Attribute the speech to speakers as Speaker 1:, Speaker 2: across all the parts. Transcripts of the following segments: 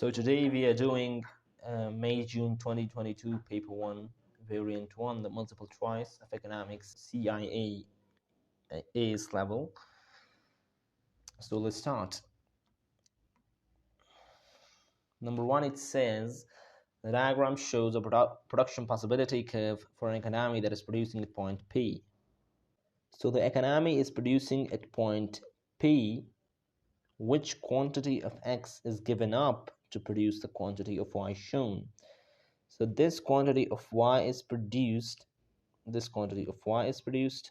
Speaker 1: So today we are doing May-June 2022 paper 1 variant 1, the multiple choice of economics CIE AS level. So let's start. Number 1, it says the diagram shows a production possibility curve for an economy that is producing at point P. So the economy is producing at point P. Which quantity of X is given up to produce the quantity of Y shown? So this quantity of Y is produced, this quantity of Y is produced,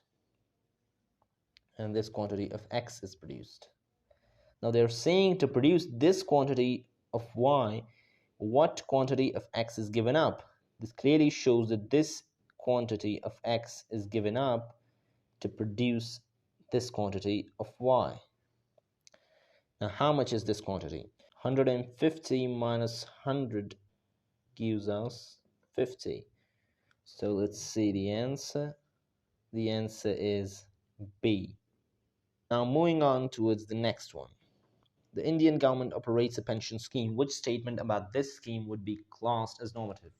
Speaker 1: and this quantity of X is produced. Now they're saying to produce this quantity of Y, what quantity of X is given up? This clearly shows that this quantity of X is given up to produce this quantity of Y. Now how much is this quantity? 150 minus 100 gives us 50. So let's see the answer. The answer is B. Now moving on towards the next one. The Indian government operates a pension scheme. Which statement about this scheme would be classed as normative?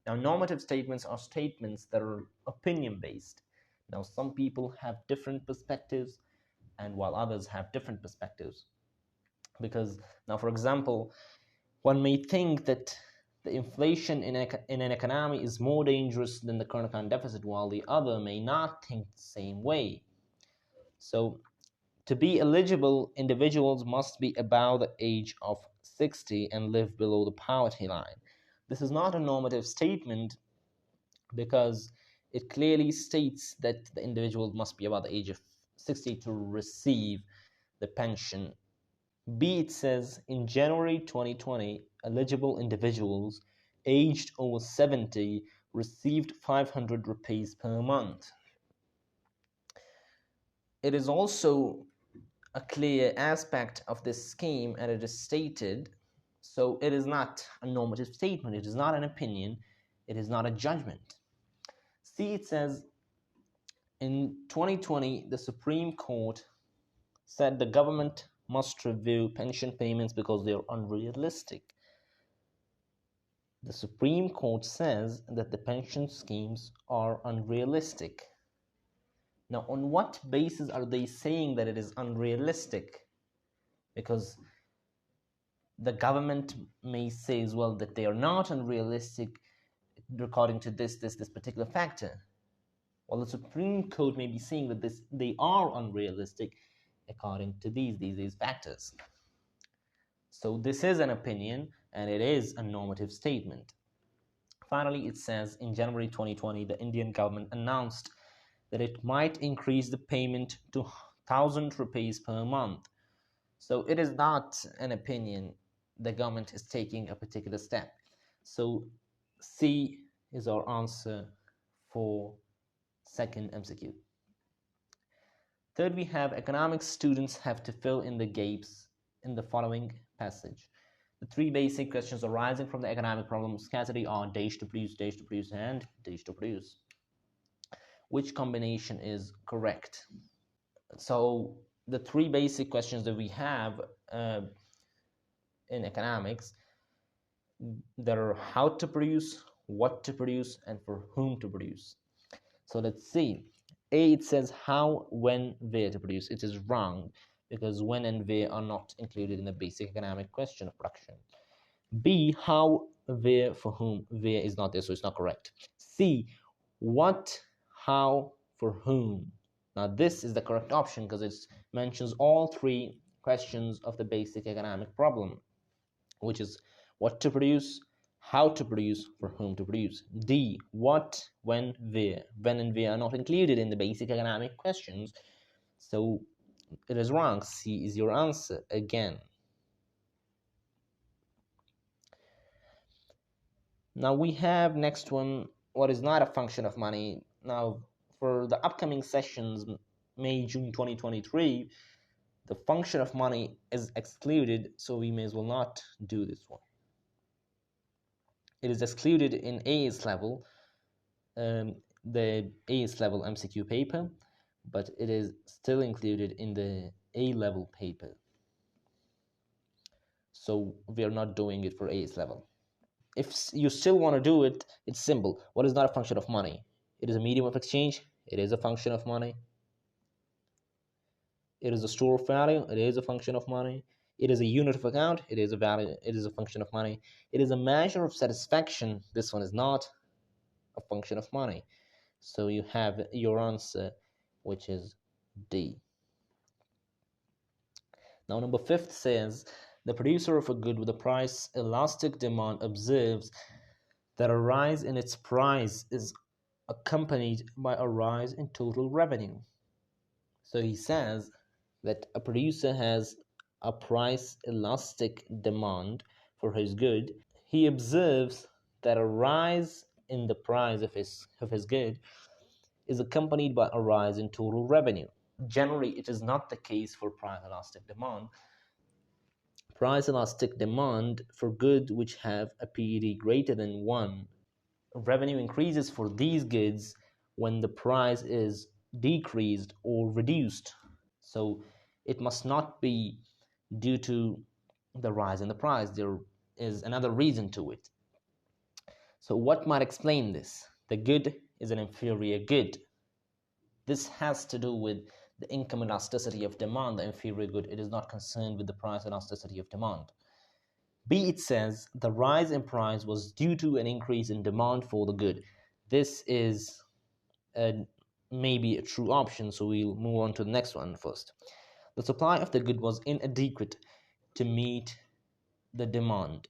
Speaker 1: Now normative statements are statements that are opinion based. Now some people have different perspectives and while others have different perspectives. Because now for example, one may think that the inflation in an economy is more dangerous than the current account deficit, while the other may not think the same way. So to be eligible, individuals must be above the age of 60 and live below the poverty line. This is not a normative statement because it clearly states that the individual must be above the age of 60 to receive the pension. B, it says in January 2020, eligible individuals aged over 70 received 500 rupees per month. It is also a clear aspect of this scheme, and it is stated, so it is not a normative statement, it is not an opinion, it is not a judgment. See, it says in 2020 the Supreme Court said the government must review pension payments because they are unrealistic. The Supreme Court says that the pension schemes are unrealistic. Now, on what basis are they saying that it is unrealistic? Because the government may say as well that they are not unrealistic according to this particular factor. While the Supreme Court may be saying that they are unrealistic according to these factors. So this is an opinion and it is a normative statement. Finally, it says in January 2020, the Indian government announced that it might increase the payment to 1,000 rupees per month. So it is not an opinion. The government is taking a particular step. So C is our answer for second MCQ. Third, we have economics students have to fill in the gaps in the following passage. The three basic questions arising from the economic problem of scarcity are dash to produce, and dash to produce. Which combination is correct? So the three basic questions that we have in economics, there are how to produce, what to produce, and for whom to produce. So let's see. A, it says how, when, where to produce. It is wrong because when and where are not included in the basic economic question of production. B, how, where, for whom. Where is not there, so it's not correct. C, what, how, for whom. Now this is the correct option because it mentions all three questions of the basic economic problem, which is what to produce, how to produce, for whom to produce. D, what, when, where. When and where are not included in the basic economic questions, so it is wrong. C is your answer again. Now we have next one, what is not a function of money. Now for the upcoming sessions, May, June 2023, the function of money is excluded, so we may as well not do this one. It is excluded in AS level, the AS level MCQ paper, but it is still included in the A level paper. So we are not doing it for AS level. If you still want to do it, it's simple. What is not a function of money? It is a medium of exchange. It is a function of money. It is a store of value. It is a function of money. It is a unit of account. It is a value. It is a function of money. It is a measure of satisfaction. This one is not a function of money. So you have your answer, which is D. Now, number 5 says the producer of a good with a price elastic demand observes that a rise in its price is accompanied by a rise in total revenue. So he says that a producer has a price elastic demand for his good. He observes that a rise in the price of his good is accompanied by a rise in total revenue. Generally, it is not the case for price elastic demand. Price elastic demand for goods which have a PED greater than 1, revenue increases for these goods when the price is decreased or reduced. So it must not be due to the rise in the price. There is another reason to it. So what might explain this? The good is an inferior good. This has to do with the income elasticity of demand, the inferior good. It is not concerned with the price elasticity of demand. B, it says the rise in price was due to an increase in demand for the good. This is maybe a true option, so we'll move on to the next one first. The supply of the good was inadequate to meet the demand.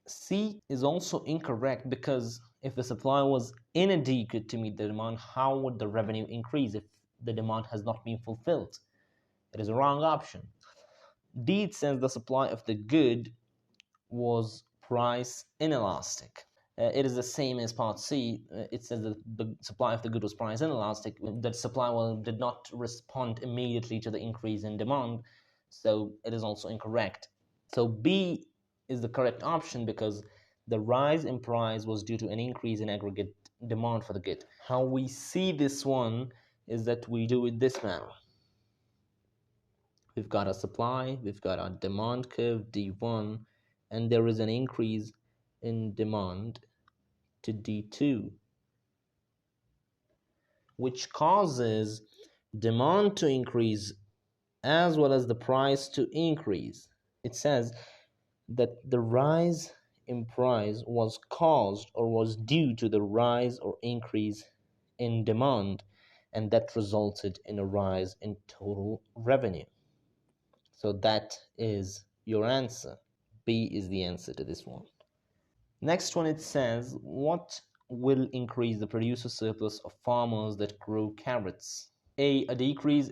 Speaker 1: C is also incorrect because if the supply was inadequate to meet the demand, how would the revenue increase if the demand has not been fulfilled? It is a wrong option. D, it says the supply of the good was price inelastic. It is the same as part C. It says that the supply of the good was price inelastic. That supply did not respond immediately to the increase in demand, so it is also incorrect. So B is the correct option because the rise in price was due to an increase in aggregate demand for the good. How we see this one is that we do it this manner. We've got a supply, we've got a demand curve D1, and there is an increase in demand to D2, which causes demand to increase as well as the price to increase. It says that the rise in price was caused or was due to the rise or increase in demand, and that resulted in a rise in total revenue. So that is your answer. B is the answer to this one. Next one, it says, what will increase the producer surplus of farmers that grow carrots? A decrease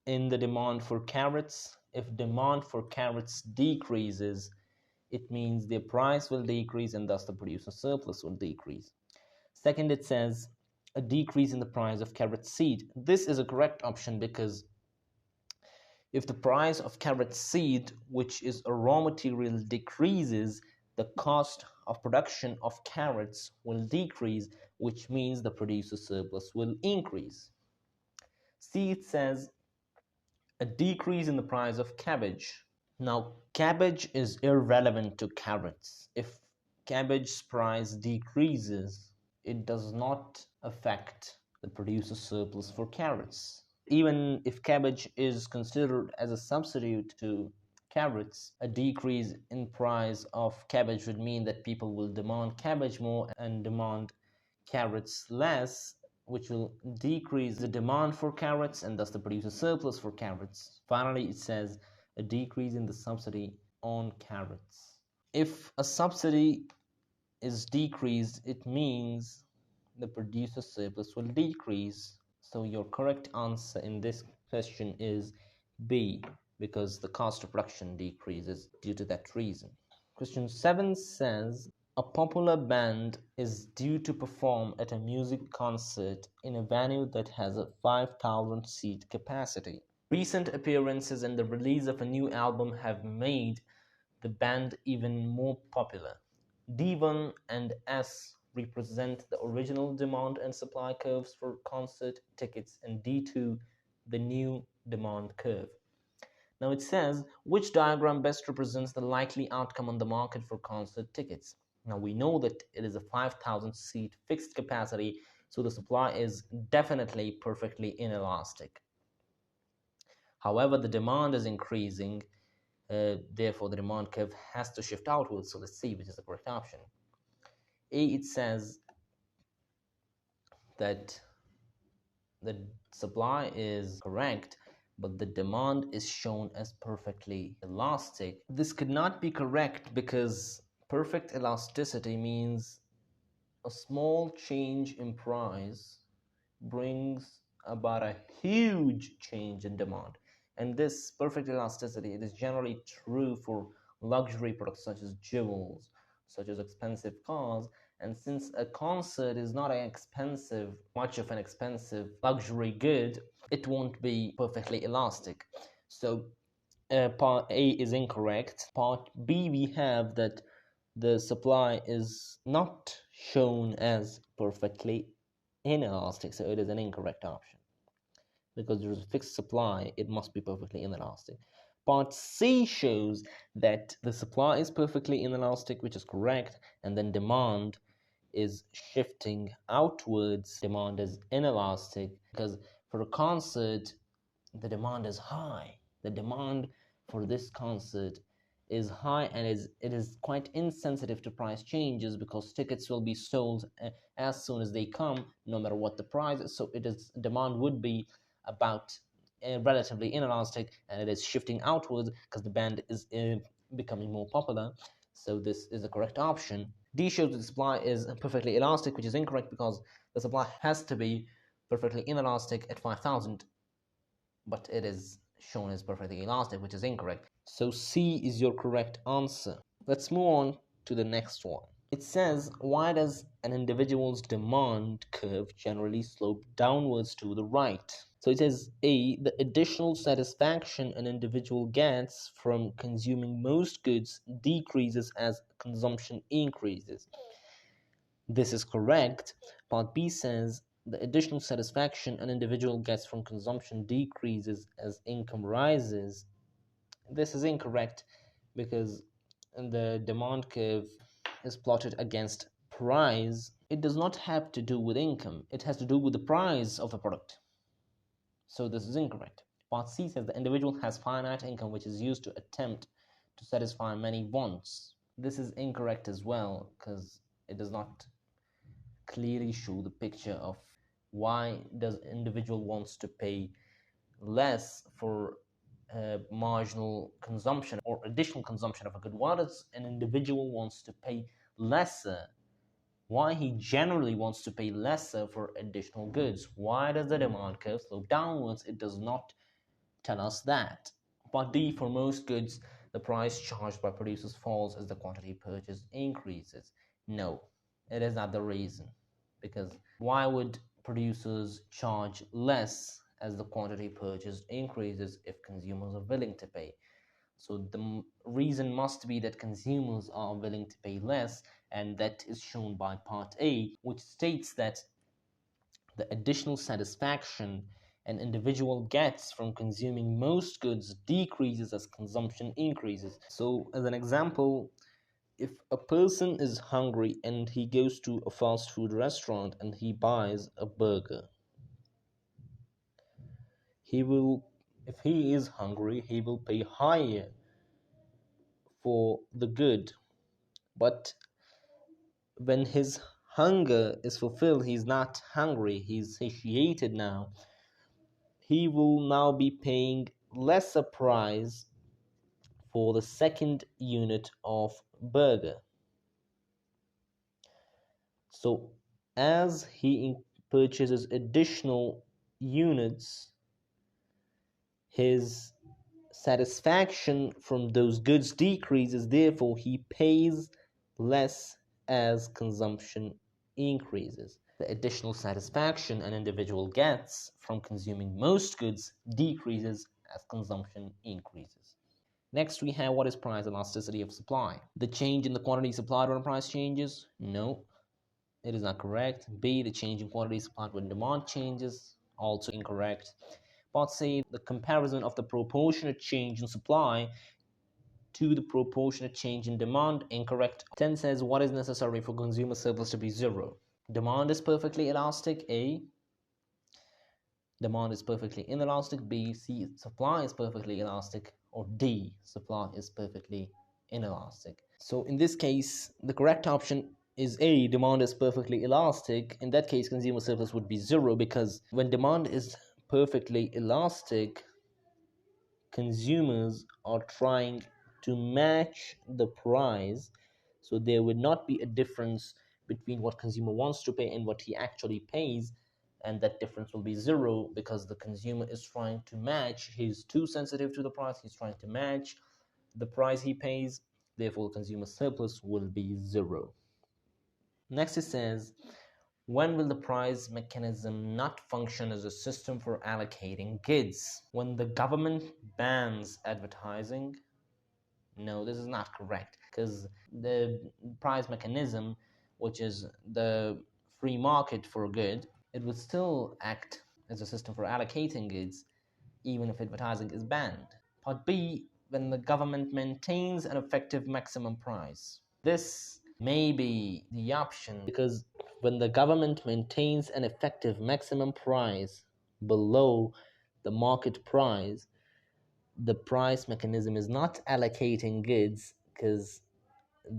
Speaker 1: in the demand for carrots. If demand for carrots decreases, it means their price will decrease and thus the producer surplus will decrease. Second, it says a decrease in the price of carrot seed. This is a correct option because if the price of carrot seed, which is a raw material, decreases, the cost of production of carrots will decrease, which means the producer surplus will increase. C, it says a decrease in the price of cabbage. Now, cabbage is irrelevant to carrots. If cabbage's price decreases, it does not affect the producer surplus for carrots. Even if cabbage is considered as a substitute to carrots, a decrease in price of cabbage would mean that people will demand cabbage more and demand carrots less, which will decrease the demand for carrots and thus the producer surplus for carrots. Finally, it says a decrease in the subsidy on carrots. If a subsidy is decreased, it means the producer surplus will decrease. So your correct answer in this question is B, because the cost of production decreases due to that reason. Question 7 says, a popular band is due to perform at a music concert in a venue that has a 5,000 seat capacity. Recent appearances and the release of a new album have made the band even more popular. D1 and S represent the original demand and supply curves for concert tickets, and D2 the new demand curve. Now it says, which diagram best represents the likely outcome on the market for concert tickets? Now we know that it is a 5,000 seat fixed capacity, so the supply is definitely perfectly inelastic. However, the demand is increasing, therefore the demand curve has to shift outwards. So let's see which is the correct option. A, it says that the supply is correct, but the demand is shown as perfectly elastic. This could not be correct because perfect elasticity means a small change in price brings about a huge change in demand. And this perfect elasticity, it is generally true for luxury products such as jewels, such as expensive cars. And since a concert is not much of an expensive luxury good, it won't be perfectly elastic. So part A is incorrect. Part B, we have that the supply is not shown as perfectly inelastic, so it is an incorrect option. Because there is a fixed supply, it must be perfectly inelastic. Part C shows that the supply is perfectly inelastic, which is correct, and then demand is shifting outwards. Demand is inelastic because for a concert, the demand is high. The demand for this concert is high, and it is quite insensitive to price changes because tickets will be sold as soon as they come, no matter what the price is. So demand would be about relatively inelastic, and it is shifting outwards because the band is becoming more popular. So this is the correct option. D shows that the supply is perfectly elastic, which is incorrect because the supply has to be perfectly inelastic at 5,000, but it is shown as perfectly elastic, which is incorrect. So C is your correct answer. Let's move on to the next one. It says, why does an individual's demand curve generally slope downwards to the right? So it says A, the additional satisfaction an individual gets from consuming most goods decreases as consumption increases. This is correct. Part B says the additional satisfaction an individual gets from consumption decreases as income rises. This is incorrect because the demand curve is plotted against price. It does not have to do with income, it has to do with the price of a product. So this is incorrect. Part C says the individual has finite income which is used to attempt to satisfy many wants. This is incorrect as well because it does not clearly show the picture of why does individual wants to pay less for marginal consumption or additional consumption of a good. Why does an individual wants to pay lesser? Why he generally wants to pay lesser for additional goods? Why does the demand curve slope downwards? It does not tell us that. But D, for most goods, the price charged by producers falls as the quantity purchased increases. No, it is not the reason. Because why would producers charge less as the quantity purchased increases if consumers are willing to pay? So the reason must be that consumers are willing to pay less, and that is shown by part A, which states that the additional satisfaction an individual gets from consuming most goods decreases as consumption increases. So, as an example, if a person is hungry and he goes to a fast food restaurant and he buys a burger, if he is hungry, he will pay higher for the good. But when his hunger is fulfilled, he's not hungry, he's satiated now, he will now be paying lesser price for the second unit of burger. So as he purchases additional units, his satisfaction from those goods decreases, therefore he pays less as consumption increases. The additional satisfaction an individual gets from consuming most goods decreases as consumption increases. Next, we have what is price elasticity of supply. The change in the quantity supplied when price changes? No, it is not correct. B, the change in quantity supplied when demand changes? Also incorrect. Part C, the comparison of the proportionate change in supply to the proportionate change in demand, incorrect. 10 says, what is necessary for consumer surplus to be zero? Demand is perfectly elastic, A. Demand is perfectly inelastic, B. C. Supply is perfectly elastic, or D. Supply is perfectly inelastic. So in this case, the correct option is A. Demand is perfectly elastic. In that case, consumer surplus would be zero, because when demand is perfectly elastic, consumers are trying to match the price, so there would not be a difference between what consumer wants to pay and what he actually pays, and that difference will be zero because the consumer is trying to match. He's too sensitive to the price, he's trying to match the price he pays, therefore consumer surplus will be zero. Next it says, when will the price mechanism not function as a system for allocating goods? When the government bans advertising? No, this is not correct, because the price mechanism, which is the free market for a good, it would still act as a system for allocating goods even if advertising is banned. Part B, when the government maintains an effective maximum price. This may be the option, because when the government maintains an effective maximum price below the market price, the price mechanism is not allocating goods, because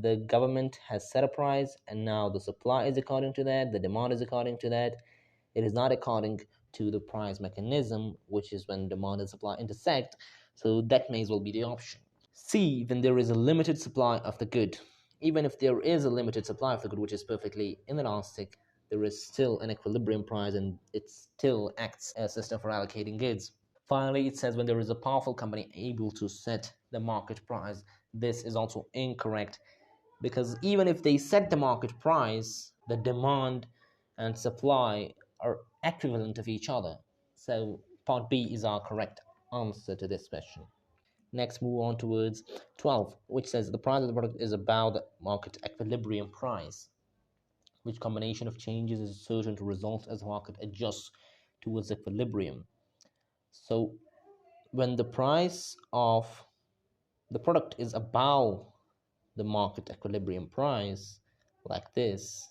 Speaker 1: the government has set a price and now the supply is according to that, the demand is according to that. It is not according to the price mechanism, which is when demand and supply intersect. So that may as well be the option. C, when there is a limited supply of the good. Even if there is a limited supply of the good, which is perfectly inelastic, there is still an equilibrium price and it still acts as a system for allocating goods. Finally, it says when there is a powerful company able to set the market price. This is also incorrect, because even if they set the market price, the demand and supply are equivalent of each other. So part B is our correct answer to this question. Next, move on towards 12, which says the price of the product is about the market equilibrium price. Which combination of changes is certain to result as the market adjusts towards equilibrium? So when the price of the product is above the market equilibrium price, like this,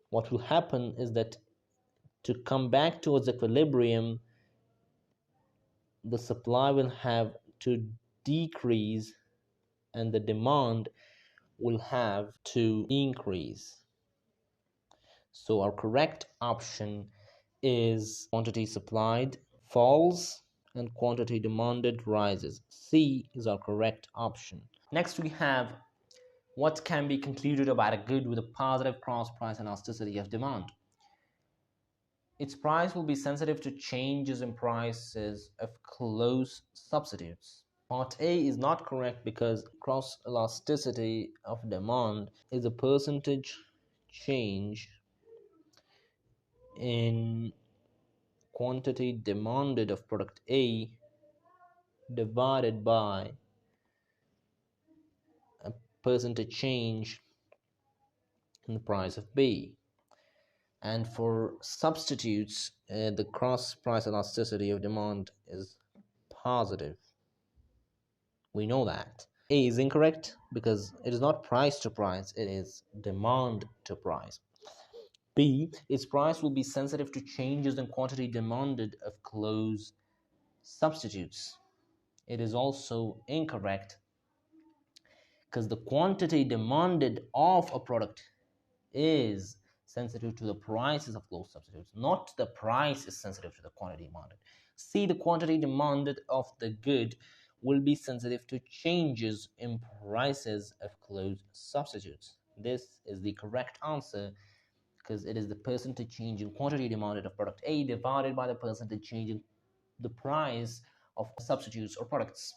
Speaker 1: what will happen is that to come back towards equilibrium, the supply will have to decrease and the demand will have to increase. So our correct option is quantity supplied falls and quantity demanded rises. C is our correct option. Next we have, what can be concluded about a good with a positive cross price elasticity of demand? Its price will be sensitive to changes in prices of close substitutes. Part A is not correct, because cross elasticity of demand is a percentage change in quantity demanded of product A divided by a percentage change in the price of B. And for substitutes, the cross price elasticity of demand is positive. We know that. A is incorrect because it is not price to price, it is demand to price. B, its price will be sensitive to changes in quantity demanded of close substitutes. It is also incorrect, because the quantity demanded of a product is sensitive to the prices of close substitutes, not the price is sensitive to the quantity demanded. C, the quantity demanded of the good will be sensitive to changes in prices of close substitutes. This is the correct answer, because it is the percentage change in quantity demanded of product A divided by the percentage change in the price of substitutes or products.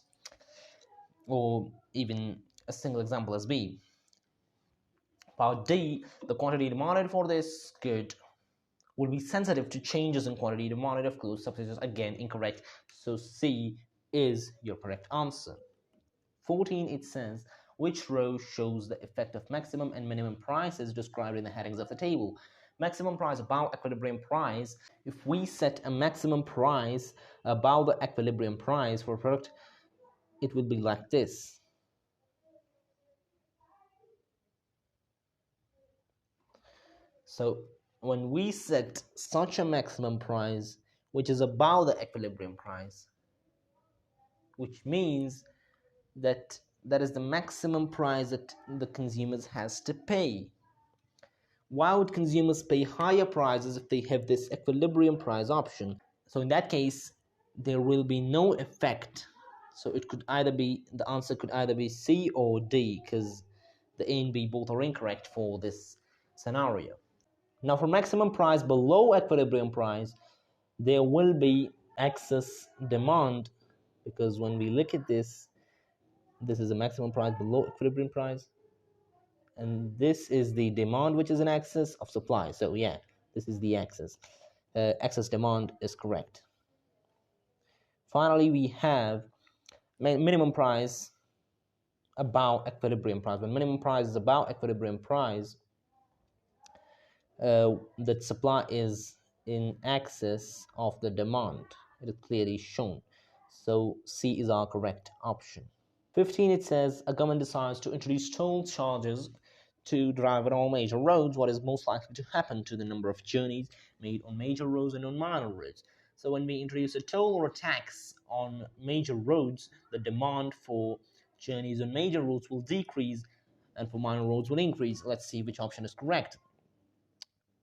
Speaker 1: Or even a single example as B. Part D, the quantity demanded for this good will be sensitive to changes in quantity demanded of close substitutes. Again, incorrect. So C is your correct answer. 14, it says, which row shows the effect of maximum and minimum prices described in the headings of the table? maximum price above equilibrium price. If we set a maximum price above the equilibrium price for a product, it would be like this. So when we set such a maximum price which is above the equilibrium price, which means that that is the maximum price that the consumers has to pay. Why would consumers pay higher prices if they have this equilibrium price option? So in that case, there will be no effect. So it could either be, the answer could either be C or D, because the A and B both are incorrect for this scenario. Now for maximum price below equilibrium price, there will be excess demand, because when we look at this is a maximum price below equilibrium price, and this is the demand, which is in excess of supply. So yeah, this is the excess. Excess demand is correct. Finally, we have minimum price about equilibrium price. When minimum price is about equilibrium price, the supply is in excess of the demand. It is clearly shown. So C is our correct option. 15, it says a government decides to introduce toll charges to drive on all major roads. What is most likely to happen to the number of journeys made on major roads and on minor roads? So when we introduce a toll or a tax on major roads, the demand for journeys on major roads will decrease and for minor roads will increase. Let's see which option is correct.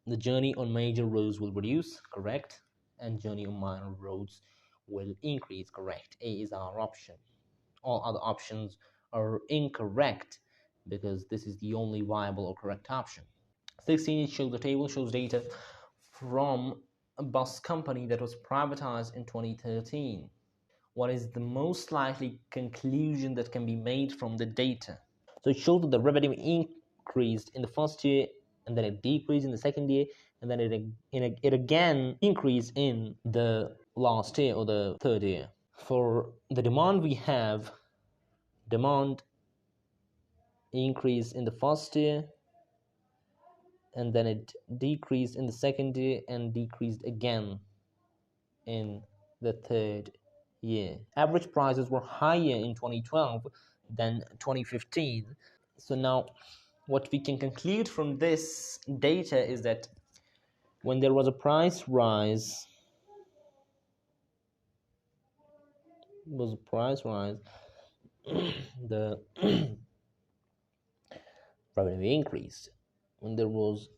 Speaker 1: The journey on major roads will reduce, correct, and journey on minor roads will increase, correct. A is our option. All other options are incorrect because this is the only viable or correct option. 16, it shows the table shows data from a bus company that was privatized in 2013. What is the most likely conclusion that can be made from the data? So it shows that the revenue increased in the first year, and then it decreased in the second year, and then it again increased in the last year or the third year. For the demand, we have demand increased in the first year, and then it decreased in the second year and decreased again in the third year. Average prices were higher in 2012 than 2015. So now what we can conclude from this data is that when there was a price rise, the revenue increased. When there was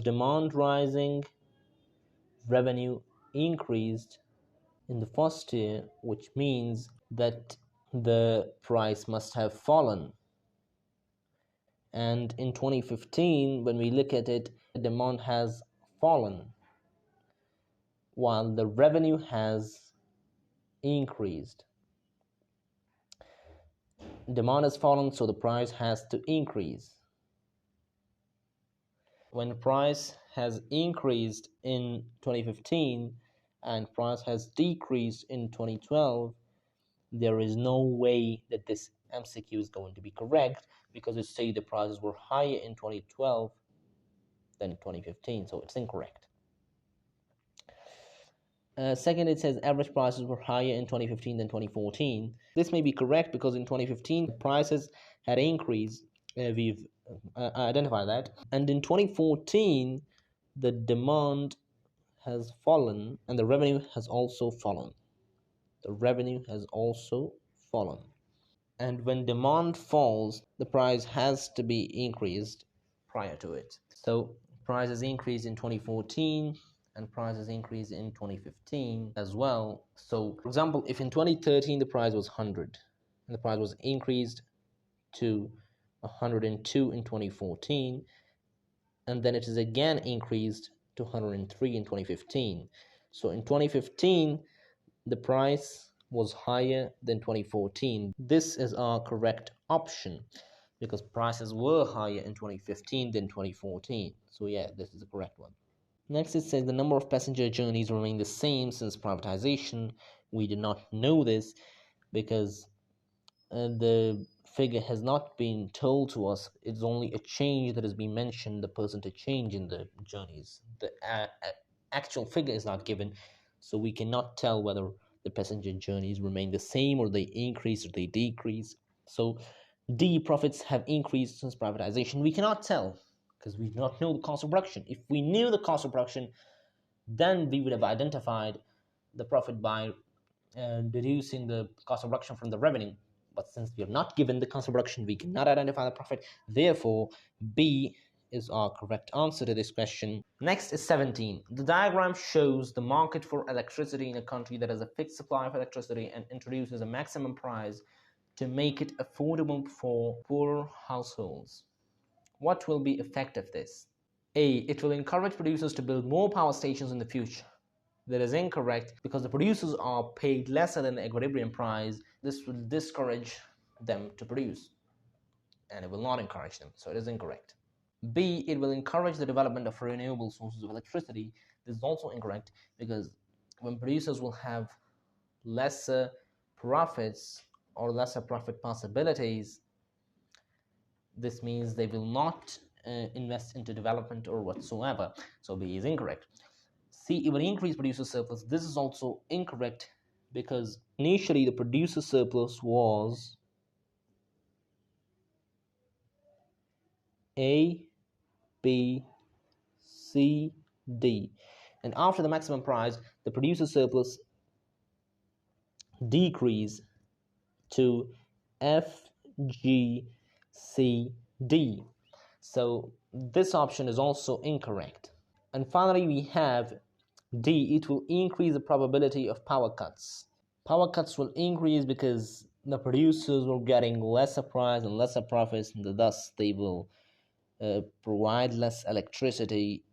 Speaker 1: demand rising, revenue increased in the first year, which means that the price must have fallen. And in 2015, when we look at it, the demand has fallen while the revenue has increased. Demand has fallen, so the price has to increase. When the price has increased in 2015 and price has decreased in 2012, there is no way that this MCQ is going to be correct, because it says the prices were higher in 2012 than 2015, so it's incorrect. Second, it says average prices were higher in 2015 than 2014. This may be correct because in 2015 prices had increased. We've identified that. And in 2014, the demand has fallen and the revenue has also fallen. And when demand falls, the price has to be increased prior to it. So prices increased in 2014 and prices increased in 2015 as well. So for example, if in 2013 the price was 100 and the price was increased to 102 in 2014, and then it is again increased to 103 in 2015. So in 2015 the price was higher than 2014. This is our correct option because prices were higher in 2015 than 2014. So yeah, this is the correct one. Next, it says the number of passenger journeys remain the same since privatization. We did not know this because the figure has not been told to us. It's only a change that has been mentioned, the percentage change in the journeys. The actual figure is not given, so we cannot tell whether the passenger journeys remain the same or they increase or they decrease. So D, profits have increased since privatization. We cannot tell because we do not know the cost of production. If we knew the cost of production, then we would have identified the profit by deducing the cost of production from the revenue. But since we are not given the cost of production, we cannot identify the profit. Therefore, B is our correct answer to this question. Next is 17. The diagram shows the market for electricity in a country that has a fixed supply of electricity and introduces a maximum price to make it affordable for poor households. What will be effect of this? A. It will encourage producers to build more power stations in the future. That is incorrect because the producers are paid lesser than the equilibrium price. This will discourage them to produce and it will not encourage them. So it is incorrect. B. It will encourage the development of renewable sources of electricity. This is also incorrect because when producers will have lesser profits or lesser profit possibilities, this means they will not invest into development or whatsoever. So B is incorrect. C, it will increase producer surplus. This is also incorrect because initially the producer surplus was A, B, C, D. And after the maximum price, the producer surplus decreased to F, G, C, D. So this option is also incorrect. And finally, we have D, it will increase the probability of power cuts. Power cuts will increase because the producers will getting lesser price and lesser profits, and thus they will provide less electricity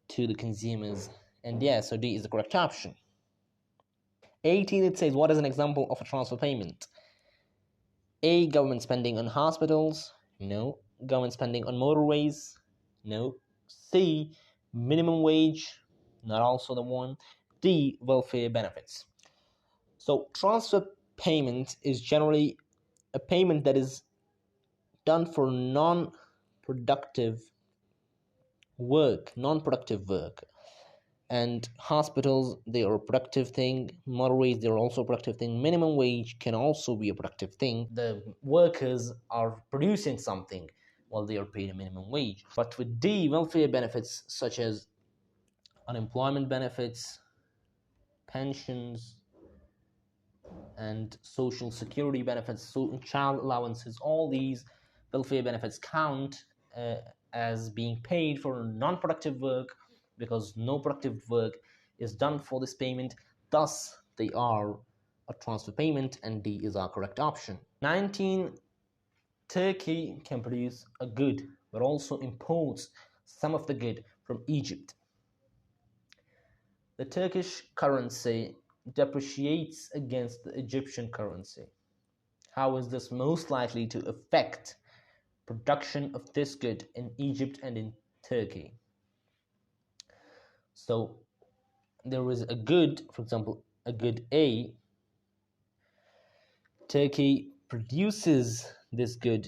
Speaker 1: to the consumers. And yeah, so D is the correct option. 18, it says, what is an example of a transfer payment? A, government spending on hospitals. No. Government spending on motorways. No. C, minimum wage. Not also the one. D, welfare benefits. So transfer payment is generally a payment that is done for non-productive work. And hospitals, they are a productive thing. Motorways, they're also a productive thing. Minimum wage can also be a productive thing. The workers are producing something while they are paid a minimum wage. But with D, welfare benefits such as unemployment benefits, pensions, and social security benefits, so child allowances, all these welfare benefits count as being paid for non-productive work because no productive work is done for this payment. Thus, they are a transfer payment, and D is our correct option. 19. Turkey can produce a good but also imports some of the good from Egypt. The Turkish currency depreciates against the Egyptian currency. How is this most likely to affect production of this good in Egypt and in Turkey? So there is a good, for example, a good A. Turkey produces this good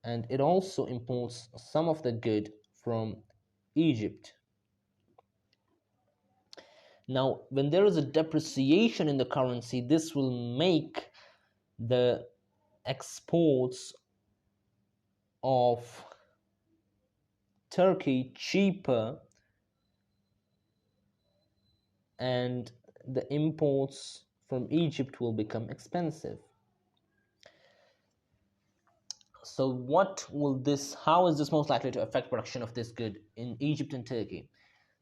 Speaker 1: and it also imports some of the good from Egypt. Now, when there is a depreciation in the currency, this will make the exports of Turkey cheaper and the imports from Egypt will become expensive. So how is this most likely to affect production of this good in Egypt and Turkey?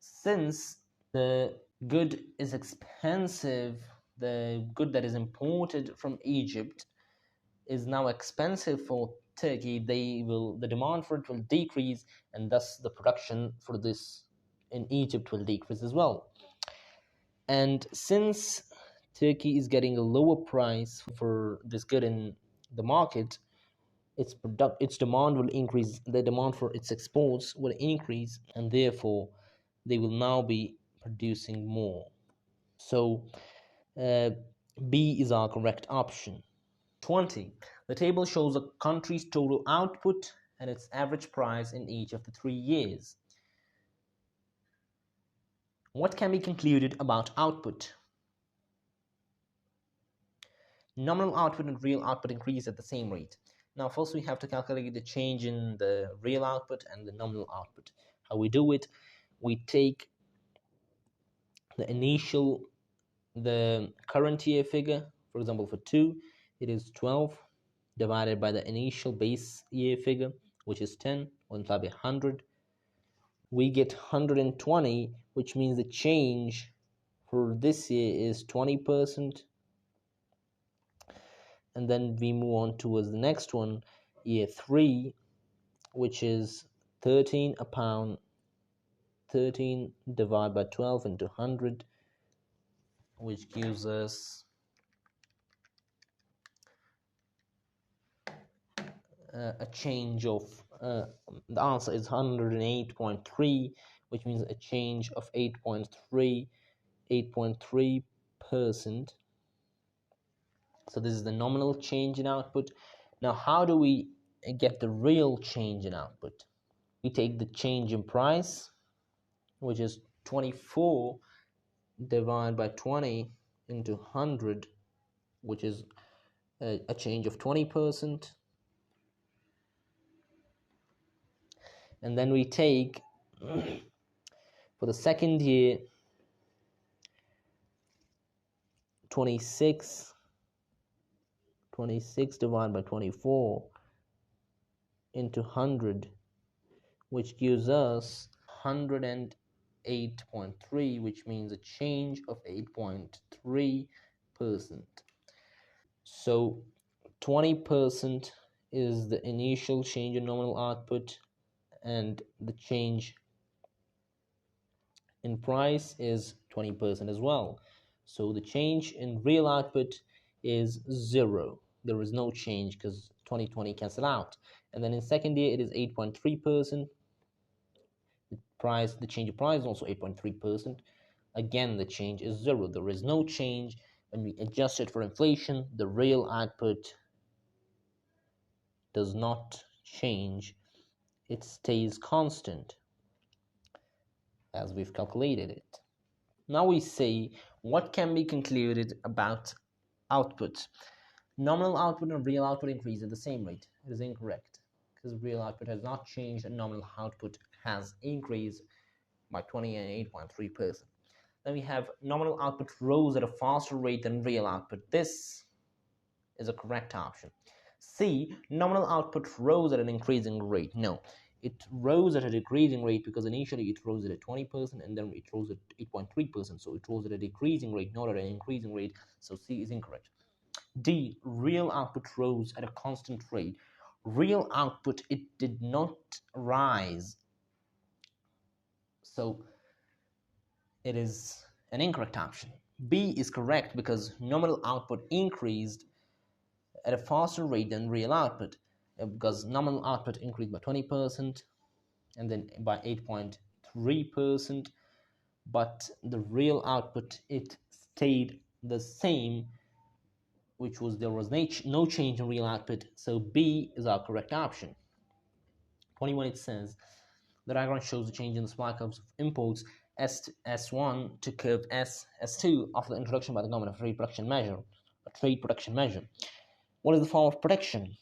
Speaker 1: Since the good is expensive, the good that is imported from Egypt is now expensive for Turkey, the demand for it will decrease, and thus the production for this in Egypt will decrease as well. And since Turkey is getting a lower price for this good in the market, its demand will increase, the demand for its exports will increase, and therefore they will now be producing more. So B is our correct option. 20. The table shows a country's total output and its average price in each of the 3 years. What can be concluded about output? Nominal output and real output increase at the same rate. Now first we have to calculate the change in the real output and the nominal output. How we do it? We take the current year figure. For example, for 2 it is 12 divided by the initial base year figure, which is 10, multiplied by 100. We get 120, which means the change for this year is 20%. And then we move on towards the next one, year 3, which is 13 a pound. 13 divided by 12 into 100, which gives us a change of the answer is 108.3, which means a change of 8.3%. So this is the nominal change in output. Now how do we get the real change in output? We take the change in price, which is 24 divided by 20 into 100, which is a change of 20%. And then we take for the second year 26 divided by 24 into 100, which gives us 108.3, which means a change of 8.3%. So 20% is the initial change in nominal output, and the change in price is 20% as well. So the change in real output is 0. There is no change because 2020 cancel out. And then in second year it is 8.3%. The change of price is also 8.3%. Again, the change is 0. There is no change. When we adjust it for inflation, the real output does not change. It stays constant as we've calculated it. Now we say what can be concluded about output. Nominal output and real output increase at the same rate. It is incorrect because real output has not changed and nominal output has increased by 28.3%. Then we have nominal output rose at a faster rate than real output. This is a correct option. C, nominal output rose at an increasing rate. No, it rose at a decreasing rate because initially it rose at a 20% and then it rose at 8.3%. So it rose at a decreasing rate, not at an increasing rate. So C is incorrect. D, real output rose at a constant rate. Real output, it did not rise. So it is an incorrect option. B is correct because nominal output increased at a faster rate than real output, because nominal output increased by 20% and then by 8.3%, but the real output, it stayed the same, which was there was no change in real output. So B is our correct option. 21, it says the diagram shows the change in the supply curves of imports S1 to curve S2 after the introduction by the government of a trade production measure. What is the form of protection?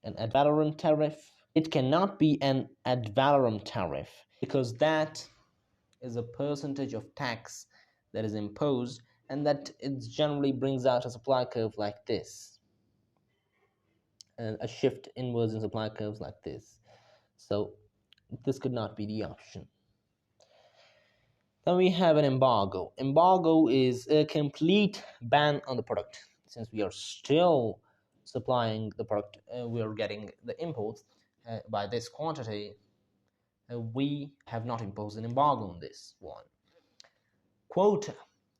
Speaker 1: An ad valorem tariff? It cannot be an ad valorem tariff because that is a percentage of tax that is imposed, and that it generally brings out a supply curve like this, and a shift inwards in supply curves like this. So this could not be the option. Then we have an embargo. Embargo is a complete ban on the product. Since we are still supplying the product, we are getting the imports by this quantity, we have not imposed an embargo on this one. Quota.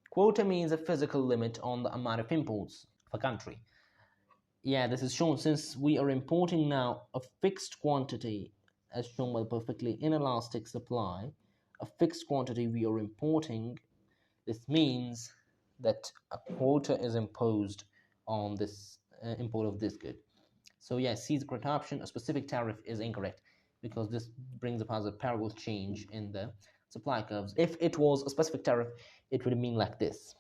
Speaker 1: Quota means a physical limit on the amount of imports of a country. Yeah, this is shown since we are importing now a fixed quantity, as shown by the perfectly inelastic supply. A fixed quantity we are importing. This means that a quota is imposed on this import of this good. So yeah, C is the correct option. A specific tariff is incorrect because this brings about a parallel change in the supply curves. If it was a specific tariff, it would mean like this.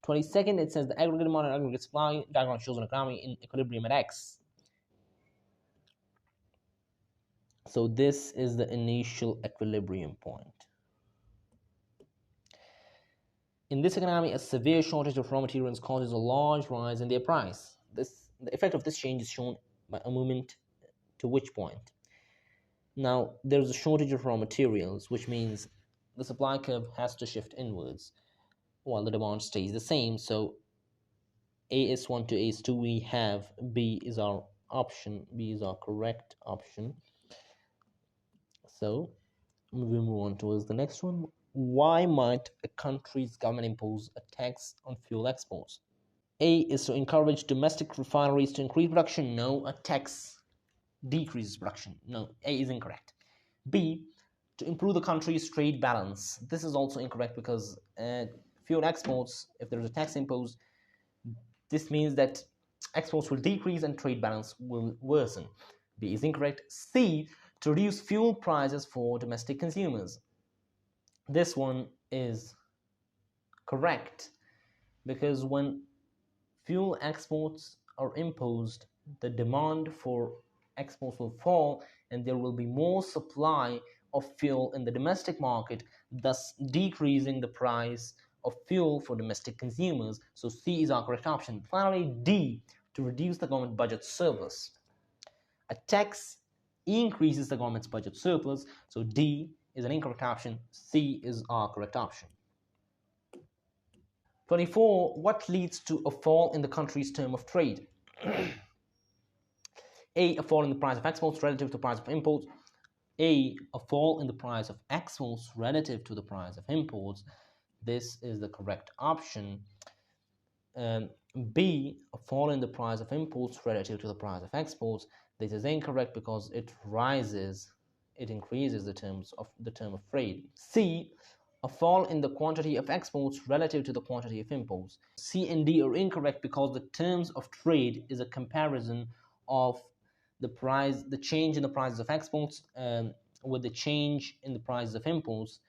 Speaker 1: 22nd, it says the aggregate demand and aggregate supply diagram shows an economy in equilibrium at X. So this is the initial equilibrium point. In this economy, a severe shortage of raw materials causes a large rise in their price. The effect of this change is shown by a movement to which point? Now, there's a shortage of raw materials, which means the supply curve has to shift inwards while the demand stays the same. So AS1 to AS2, we have B is our option. B is our correct option. So we move on towards the next one. Why might a country's government impose a tax on fuel exports? A is to encourage domestic refineries to increase production. No, a tax decreases production. No, A is incorrect. B, to improve the country's trade balance. This is also incorrect because fuel exports, if there is a tax imposed, this means that exports will decrease and trade balance will worsen. B is incorrect. C, to reduce fuel prices for domestic consumers. This one is correct because when fuel exports are imposed, the demand for exports will fall and there will be more supply of fuel in the domestic market, thus decreasing the price of fuel for domestic consumers. So C is our correct option. Finally, D, to reduce the government budget surplus. A tax increases the government's budget surplus, so D is an incorrect option. C is our correct option. 24. What leads to a fall in the country's term of trade? A fall in the price of exports relative to the price of imports. A fall in the price of exports relative to the price of imports. This is the correct option. B, a fall in the price of imports relative to the price of exports. This is incorrect because it increases the term of trade. C, a fall in the quantity of exports relative to the quantity of imports. C and D are incorrect because the terms of trade is a comparison of the change in the prices of exports with the change in the prices of imports,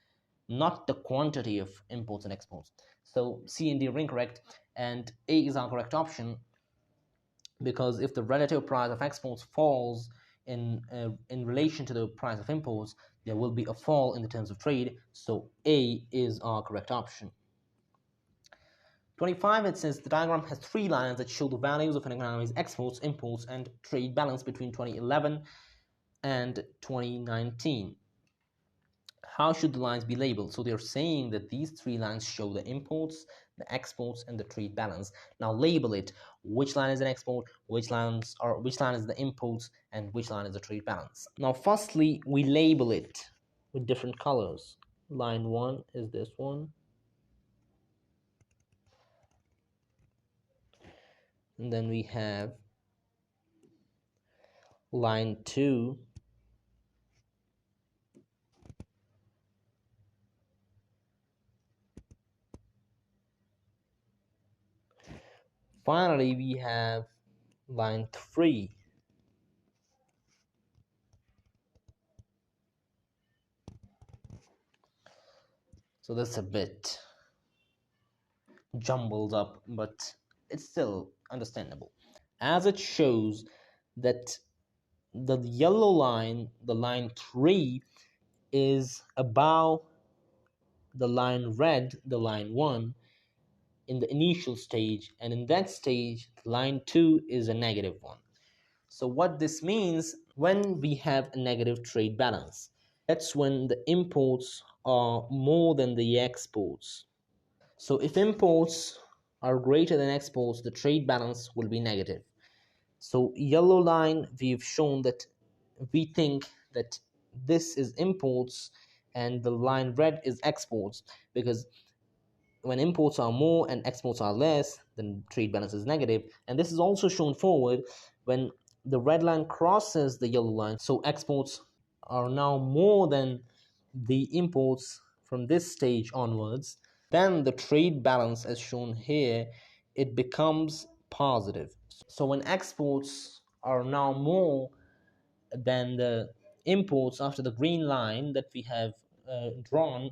Speaker 1: not the quantity of imports and exports. So C and D are incorrect, and A is our correct option because if the relative price of exports falls in relation to the price of imports, there will be a fall in the terms of trade. So A is our correct option. 25, it says the diagram has three lines that show the values of an economy's exports, imports, and trade balance between 2011 and 2019. How should the lines be labeled? So they're saying that these three lines show the imports, the exports, and the trade balance. Now label it. Which line is an export, which line is the imports, and which line is the trade balance. Now firstly, we label it with different colors. Line 1 is this one. And then we have line 2. Finally, we have line 3. So that's a bit jumbled up, but it's still understandable. As it shows that the yellow line, the line 3, is above the line red, the line 1, in the initial stage, and in that stage, line 2 is a negative one. So what this means, when we have a negative trade balance, that's when the imports are more than the exports. So if imports are greater than exports, the trade balance will be negative. So yellow line, we've shown that we think that this is imports and the line red is exports, because when imports are more and exports are less, then trade balance is negative. And this is also shown forward when the red line crosses the yellow line. So exports are now more than the imports from this stage onwards. Then the trade balance, as shown here, it becomes positive. So when exports are now more than the imports after the green line that we have drawn,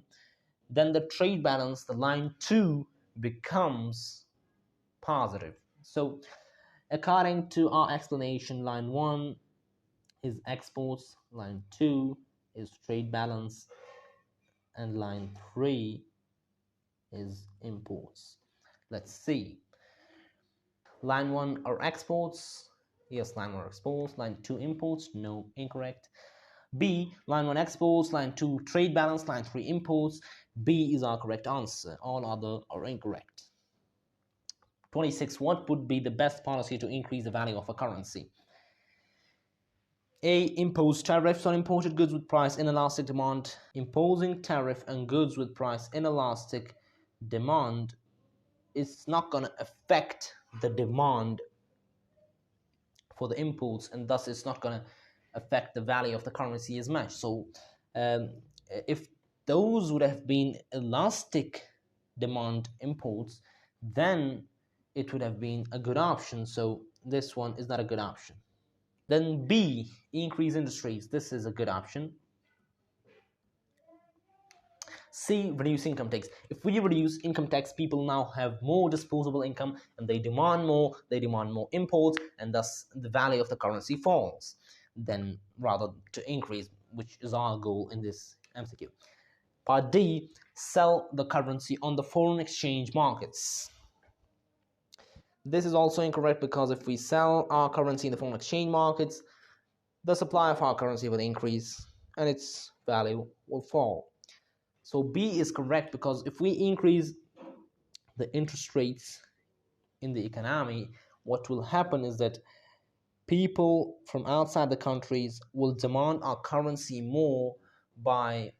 Speaker 1: then the trade balance, the line 2, becomes positive. So according to our explanation, line 1 is exports, line 2 is trade balance, and line 3 is imports. Let's see. Line 1 are exports. Yes, line 1 exports. Line 2 imports. No, incorrect. B, line 1 exports, line 2 trade balance, line 3 imports. B is our correct answer. All other are incorrect. 26. What would be the best policy to increase the value of a currency? A, impose tariffs on imported goods with price inelastic demand. Imposing tariff on goods with price inelastic demand is not going to affect the demand for the imports, and thus it's not going to affect the value of the currency as much. So um, if those would have been elastic demand imports, then it would have been a good option. So this one is not a good option. Then B, increase industries. This is a good option. C, reduce income tax. If we reduce income tax, people now have more disposable income and they demand more imports, and thus the value of the currency falls, then rather to increase, which is our goal in this MCQ. Part D, sell the currency on the foreign exchange markets. This is also incorrect, because if we sell our currency in the foreign exchange markets, the supply of our currency will increase and its value will fall. So B is correct, because if we increase the interest rates in the economy, what will happen is that people from outside the countries will demand our currency more by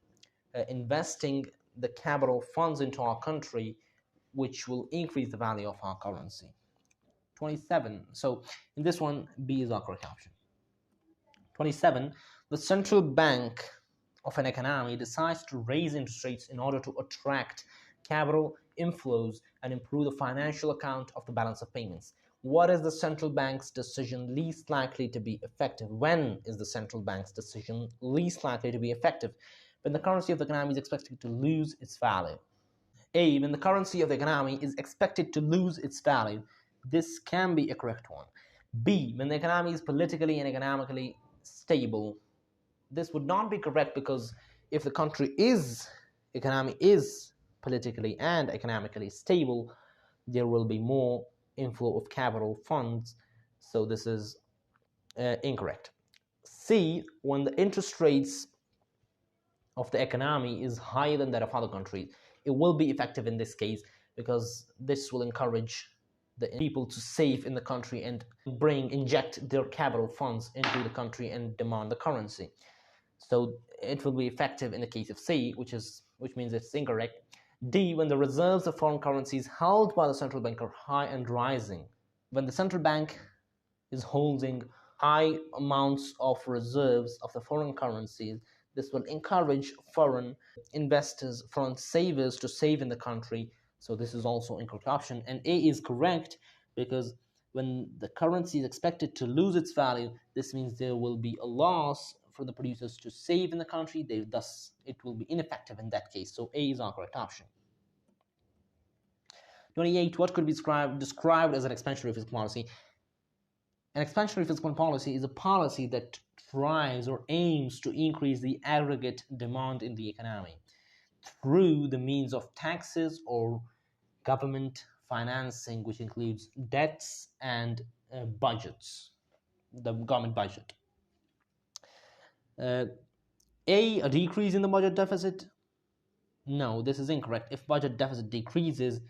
Speaker 1: investing the capital funds into our country, which will increase the value of our currency. 27. So in this one, B is our correct option. 27. The central bank of an economy decides to raise interest rates in order to attract capital inflows and improve the financial account of the balance of payments. What is the central bank's decision least likely to be effective? When is the central bank's decision least likely to be effective? When the currency of the economy is expected to lose its value. A, when the currency of the economy is expected to lose its value. This can be a correct one. B, when the economy is politically and economically stable. This would not be correct, because if the economy is politically and economically stable, there will be more inflow of capital funds. So this is incorrect. C, when the interest rates of the economy is higher than that of other countries, it will be effective in this case, because this will encourage the people to save in the country and inject their capital funds into the country and demand the currency. So it will be effective in the case of C, which means it's incorrect. D, when the reserves of foreign currencies held by the central bank are high and rising. When the central bank is holding high amounts of reserves of the foreign currencies, this will encourage foreign investors, foreign savers to save in the country. So this is also incorrect option. And A is correct, because when the currency is expected to lose its value, this means there will be a loss for the producers to save in the country. Thus, it will be ineffective in that case. So A is our correct option. 28. What could be described as an expansionary fiscal policy? An expansionary fiscal policy is a policy that tries or aims to increase the aggregate demand in the economy through the means of taxes or government financing, which includes debts and budgets, the government budget. A decrease in the budget deficit? No, this is incorrect. If budget deficit decreases,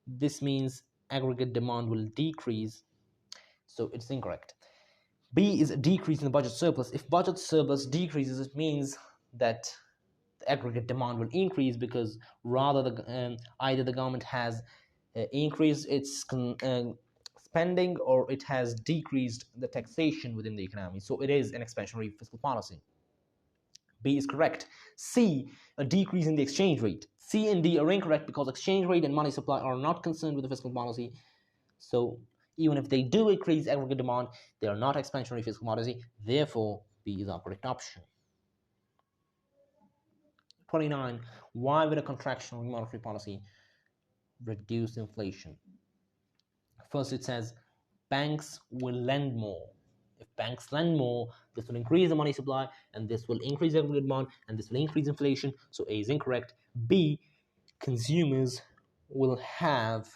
Speaker 1: this means aggregate demand will decrease, so it's incorrect. B is a decrease in the budget surplus. If budget surplus decreases, it means that the aggregate demand will increase, because rather either the government has increased its spending, or it has decreased the taxation within the economy. So it is an expansionary fiscal policy. B is correct. C, a decrease in the exchange rate. C and D are incorrect, because exchange rate and money supply are not concerned with the fiscal policy. So Even if they do increase aggregate demand, they are not expansionary fiscal policy. Therefore, B is our correct option. 29. Why would a contractionary monetary policy reduce inflation? First, it says banks will lend more. If banks lend more, this will increase the money supply, and this will increase aggregate demand, and this will increase inflation. So A is incorrect. B, consumers will have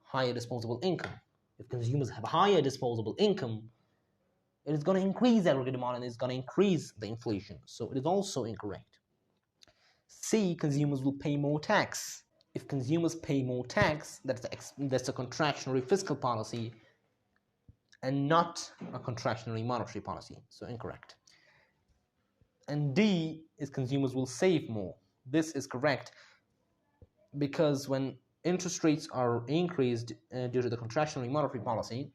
Speaker 1: higher disposable income. If consumers have higher disposable income, it is going to increase aggregate demand and it's going to increase the inflation. So it is also incorrect. C, consumers will pay more tax. If consumers pay more tax, that's a contractionary fiscal policy and not a contractionary monetary policy. So incorrect. And D is consumers will save more. This is correct because when interest rates are increased due to the contractionary monetary policy,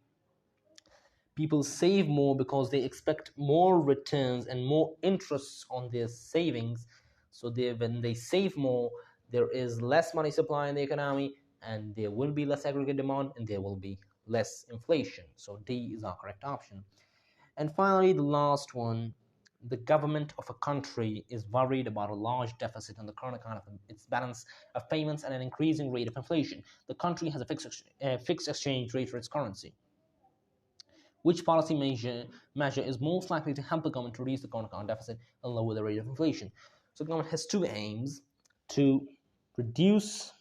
Speaker 1: people save more because they expect more returns and more interests on their savings. So when they save more, there is less money supply in the economy, and there will be less aggregate demand, and there will be less inflation. So D is our correct option. And finally, the last one, the government of a country is worried about a large deficit on the current account of its balance of payments and an increasing rate of inflation. The country has a fixed exchange rate for its currency. Which policy measure is most likely to help the government to reduce the current account deficit and lower the rate of inflation? So the government has two aims: to reduce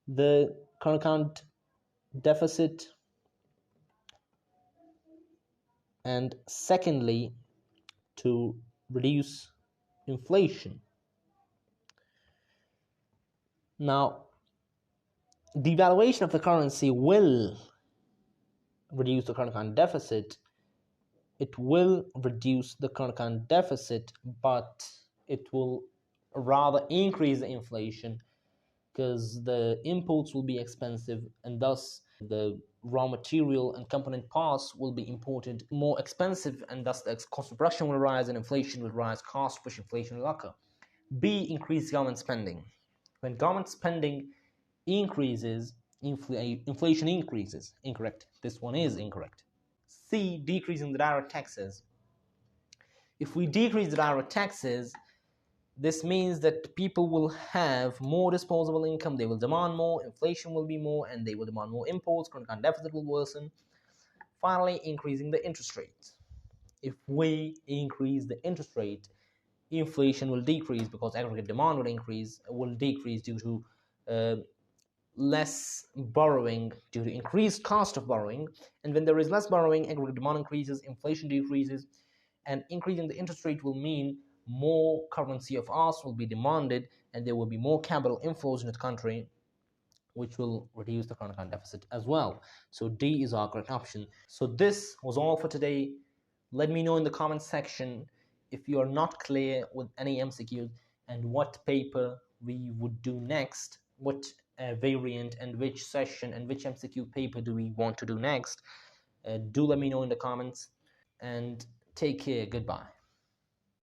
Speaker 1: the current account deficit, and secondly, to reduce inflation. Now, devaluation of the currency will reduce the current account deficit. It will reduce the current account deficit, but it will rather increase the inflation because the imports will be expensive, and thus the raw material and component parts will be imported more expensive, and thus the cost of production will rise and inflation will rise. Cost push inflation will occur. B, increased government spending. When government spending increases, inflation increases. Incorrect. This one is incorrect. C, decreasing the direct taxes. If we decrease the direct taxes, this means that people will have more disposable income, they will demand more, inflation will be more, and they will demand more imports, current account deficit will worsen. Finally, increasing the interest rate. If we increase the interest rate, inflation will decrease because aggregate demand will decrease due to less borrowing due to increased cost of borrowing. And when there is less borrowing, aggregate demand increases, inflation decreases, and increasing the interest rate will mean more currency of ours will be demanded, and there will be more capital inflows into the country, which will reduce the current account deficit as well. So D is our correct option. So this was all for today. Let me know in the comments section if you are not clear with any MCQs and what paper we would do next, what variant and which session and which MCQ paper do we want to do next. Do let me know in the comments, and take care. Goodbye.